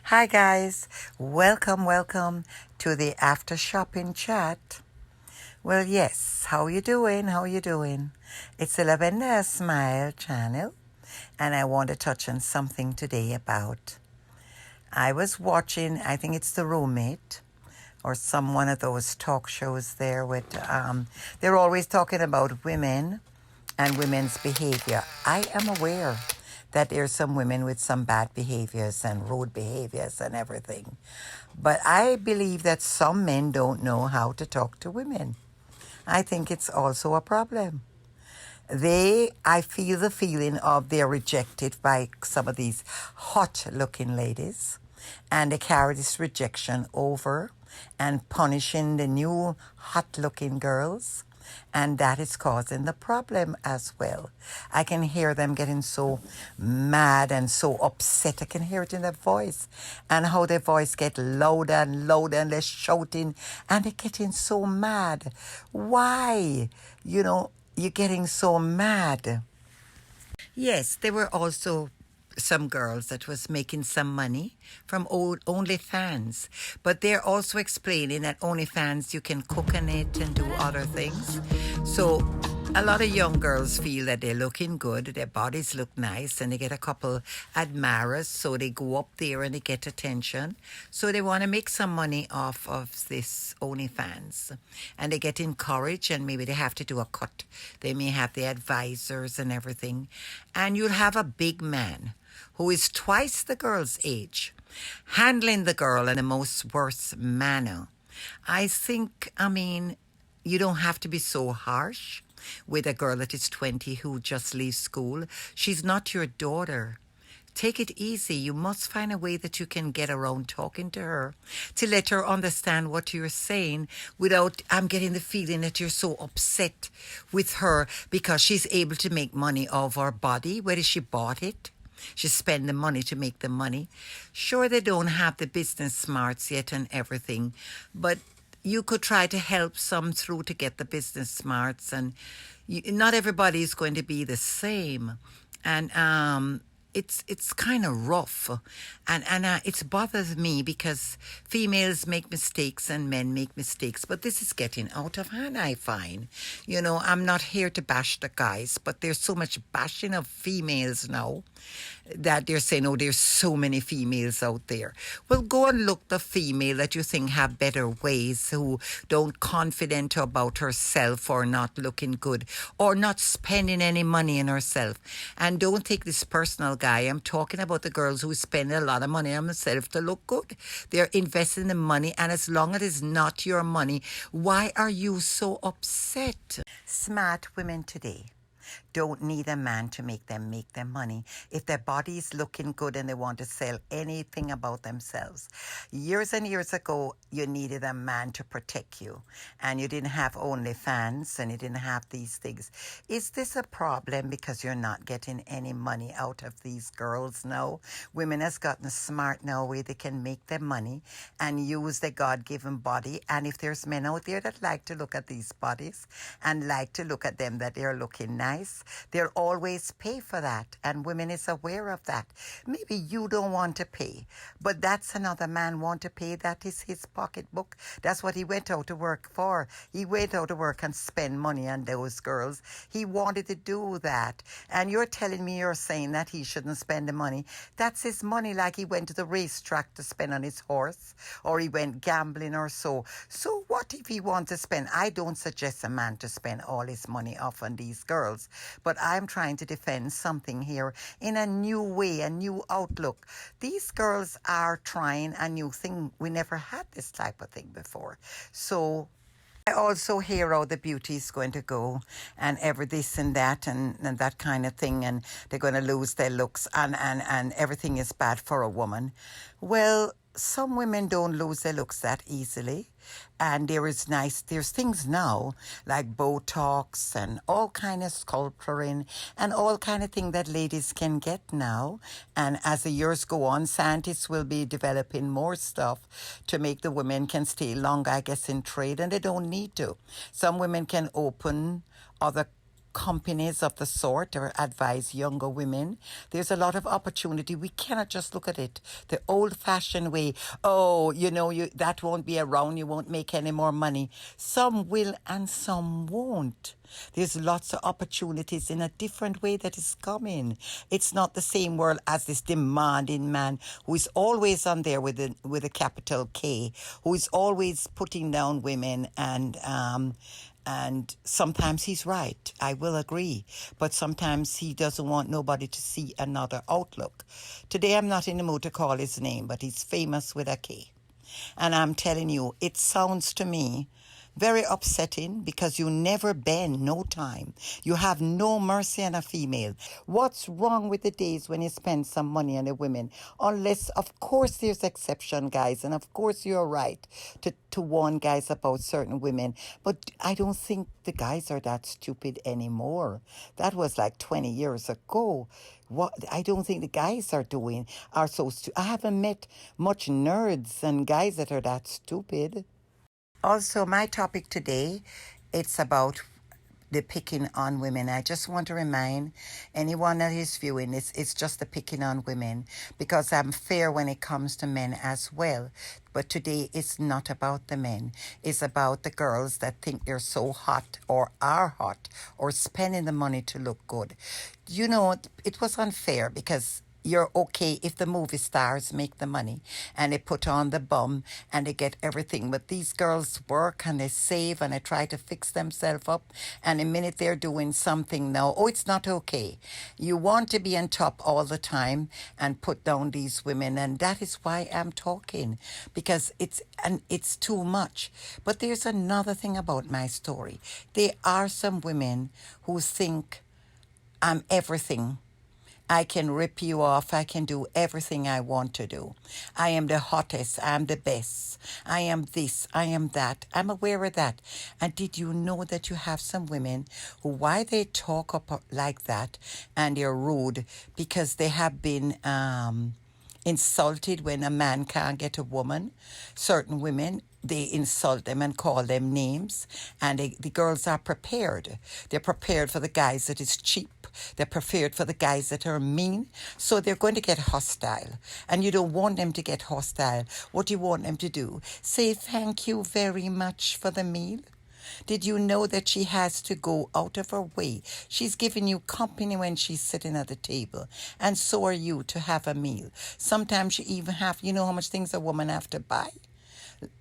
Hi guys, welcome to the after shopping chat. Well, yes, how you doing? How you doing? It's the Lavender Smile channel, and I want to touch on something today about. I was watching, I think it's The Roommate, or some one of those talk shows there with. They're always talking about women and women's behavior. I am aware that there's some women with some bad behaviors and rude behaviors and everything. But I believe that some men don't know how to talk to women. I think it's also a problem. I feel the feeling of they're rejected by some of these hot looking ladies, and they carry this rejection over and punishing the new hot looking girls, and that is causing the problem as well. I can hear them getting so mad and so upset. I can hear it in their voice, and how their voice get louder and louder, and they're shouting, and they're getting so mad. Why? You're getting so mad. Yes, there were also some girls that was making some money from old OnlyFans, but they're also explaining that OnlyFans you can cook on it and do other things. So a lot of young girls feel that they're looking good, their bodies look nice, and they get a couple admirers, so they go up there and they get attention. So they want to make some money off of this OnlyFans, and they get encouraged, and maybe they have to do a cut. They may have the advisors and everything, and you'll have a big man who is twice the girl's age, handling the girl in the most worst manner. You don't have to be so harsh with a girl that is 20 who just leaves school. She's not your daughter. Take it easy. You must find a way that you can get around talking to her to let her understand what you're saying without I'm getting the feeling that you're so upset with her because she's able to make money off her body, whether she bought it. She spend the money to make the money. Sure, they don't have the business smarts yet and everything, but you could try to help some through to get the business smarts, and not everybody is going to be the same. And it's kind of rough, and it bothers me because females make mistakes and men make mistakes, but this is getting out of hand, I find. I'm not here to bash the guys, but there's so much bashing of females now that they're saying, oh, there's so many females out there. Well, go and look the female that you think have better ways, who don't confident about herself or not looking good or not spending any money on herself. And don't take this personal, guy. I'm talking about the girls who spend a lot of money on themselves to look good. They're investing the money, and as long as it's not your money, why are you so upset? Smart women today don't need a man to make them money. If their body is looking good and they want to sell anything about themselves. Years and years ago, you needed a man to protect you, and you didn't have OnlyFans and you didn't have these things. Is this a problem because you're not getting any money out of these girls now? Women has gotten smart now where they can make their money and use their God-given body. And if there's men out there that like to look at these bodies and like to look at them that they're looking nice, they'll always pay for that, and women is aware of that. Maybe you don't want to pay, but that's another man want to pay. That is his pocketbook. That's what he went out to work for. He went out to work and spend money on those girls. He wanted to do that, and you're telling me, you're saying that he shouldn't spend the money. That's his money, like he went to the racetrack to spend on his horse, or he went gambling or so. So what if he wants to spend? I don't suggest a man to spend all his money off on these girls, but I'm trying to defend something here in a new way, a new outlook. These girls are trying a new thing. We never had this type of thing before. So I also hear how the beauty is going to go and every this and that and that kind of thing, and they're going to lose their looks, and everything is bad for a woman. Well, some women don't lose their looks that easily, and there's things now like Botox and all kind of sculpturing and all kind of thing that ladies can get now. And as the years go on, scientists will be developing more stuff to make the women can stay longer, I guess, in trade, and they don't need to. Some women can open other companies of the sort or advise younger women. There's a lot of opportunity. We cannot just look at it the old-fashioned way. Oh, that won't be around. You won't make any more money. Some will and some won't. There's lots of opportunities in a different way that is coming. It's not the same world as this demanding man who is always on there with a capital K, who is always putting down women and sometimes he's right. I will agree. But sometimes he doesn't want nobody to see another outlook. Today I'm not in the mood to call his name, but he's famous with a K. And I'm telling you, it sounds to me very upsetting because you never bend no time. You have no mercy on a female. What's wrong with the days when you spend some money on the women? Unless, of course, there's exception, guys. And of course, you're right to warn guys about certain women. But I don't think the guys are that stupid anymore. That was like 20 years ago. What I don't think the guys are so stupid. I haven't met much nerds and guys that are that stupid. Also, my topic today, it's about the picking on women. I just want to remind anyone that is viewing this, it's just the picking on women because I'm fair when it comes to men as well. But today it's not about the men. It's about the girls that think they're so hot or are hot or spending the money to look good. It was unfair because you're okay if the movie stars make the money and they put on the bum and they get everything. But these girls work and they save and they try to fix themselves up. And the minute they're doing something now, oh, it's not okay. You want to be on top all the time and put down these women. And that is why I'm talking, because it's too much. But there's another thing about my story. There are some women who think I'm everything. I can rip you off. I can do everything I want to do. I am the hottest. I'm the best. I am this. I am that. I'm aware of that. And did you know that you have some women who, why they talk up like that and they're rude because they have been insulted when a man can't get a woman? Certain women, they insult them and call them names, and the girls are prepared. They're prepared for the guys that is cheap. They're prepared for the guys that are mean. So they're going to get hostile. And you don't want them to get hostile. What do you want them to do? Say thank you very much for the meal. Did you know that she has to go out of her way? She's giving you company when she's sitting at the table. And so are you to have a meal. Sometimes you even have, you know how much things a woman have to buy?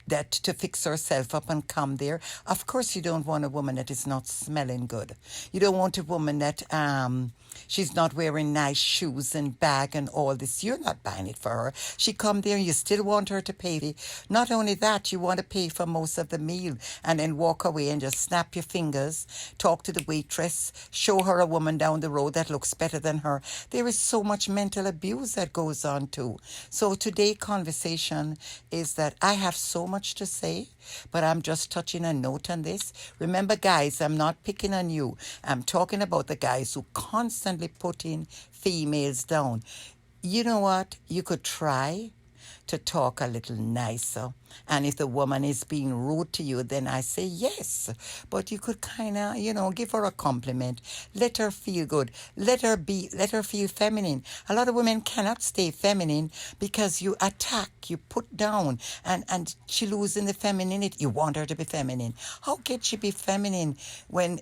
That to fix herself up and come there. Of course, you don't want a woman that is not smelling good. You don't want a woman that she's not wearing nice shoes and bag and all this. You're not buying it for her. She come there, you still want her to pay. Not only that, you want to pay for most of the meal and then walk away and just snap your fingers, talk to the waitress, show her a woman down the road that looks better than her. There is so much mental abuse that goes on too. So today's conversation is that I have so much to say, but I'm just touching a note on this. Remember, guys, I'm not picking on you. I'm talking about the guys who constantly putting females down. You know what? You could try to talk a little nicer. And if the woman is being rude to you, then I say yes. But you could kind of, give her a compliment. Let her feel good. Let her feel feminine. A lot of women cannot stay feminine because you attack, you put down, and she losing the femininity. You want her to be feminine. How can she be feminine when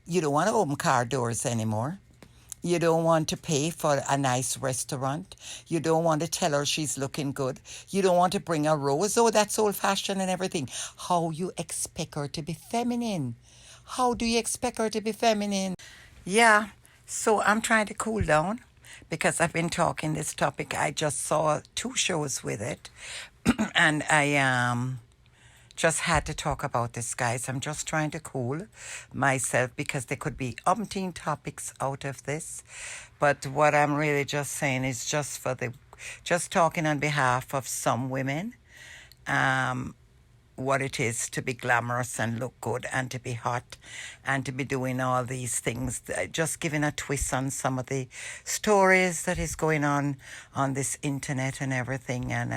you don't want to open car doors anymore? You don't want to pay for a nice restaurant. You don't want to tell her she's looking good. You don't want to bring a rose. Oh, that's old-fashioned and everything. How you expect her to be feminine? How do you expect her to be feminine? Yeah, so I'm trying to cool down because I've been talking this topic. I just saw 2 shows with it, and I just had to talk about this, guys. I'm just trying to cool myself because there could be umpteen topics out of this. But what I'm really just saying is just talking on behalf of some women, what it is to be glamorous and look good and to be hot and to be doing all these things, just giving a twist on some of the stories that is going on this internet and everything. And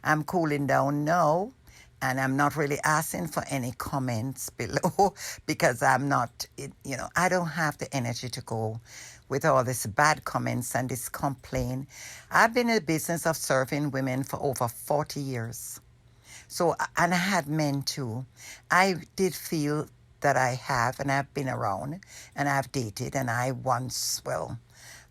I'm cooling down now. And I'm not really asking for any comments below because I'm not, I don't have the energy to go with all this bad comments and this complaint. I've been in the business of serving women for over 40 years. So, and I had men too. I did feel that I have, and I've been around, and I've dated, and I once, well,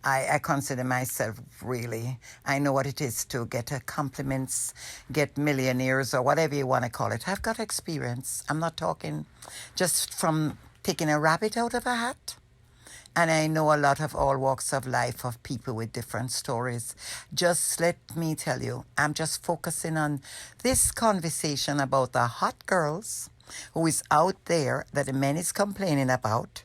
I consider myself really, I know what it is to get compliments, get millionaires or whatever you want to call it. I've got experience. I'm not talking just from taking a rabbit out of a hat. And I know a lot of all walks of life of people with different stories. Just let me tell you, I'm just focusing on this conversation about the hot girls who is out there that the men is complaining about.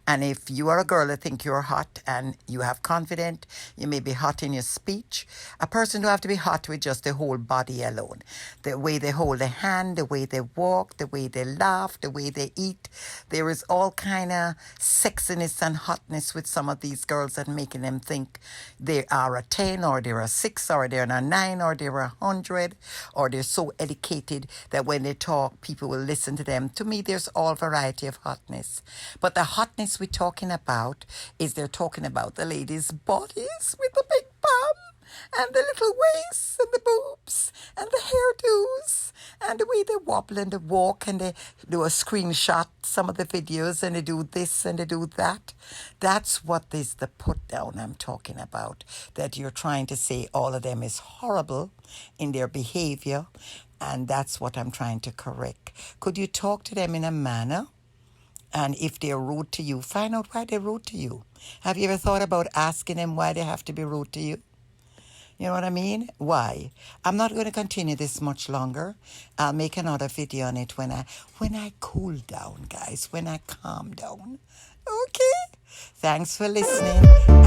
And if you are a girl that think you're hot and you have confidence, you may be hot in your speech. A person don't have to be hot with just the whole body alone. The way they hold a hand, the way they walk, the way they laugh, the way they eat. There is all kind of sexiness and hotness with some of these girls that making them think they are a 10 or they're a 6 or they're a 9 or they're 100 or they're so educated that when they talk, people will listen to them. To me, there's all variety of hotness. But the hotness we're talking about is they're talking about the ladies' bodies with the big bum and the little waists and the boobs and the hairdos and the way they wobble and they walk and they do a screenshot some of the videos and they do this and they do that. That's what is the put down I'm talking about, that you're trying to say all of them is horrible in their behavior, and that's what I'm trying to correct. Could you talk to them in a manner? And if they're rude to you, find out why they're rude to you. Have you ever thought about asking them why they have to be rude to you? You know what I mean? Why? I'm not going to continue this much longer. I'll make another video on it when I cool down, guys, when I calm down. Okay? Thanks for listening.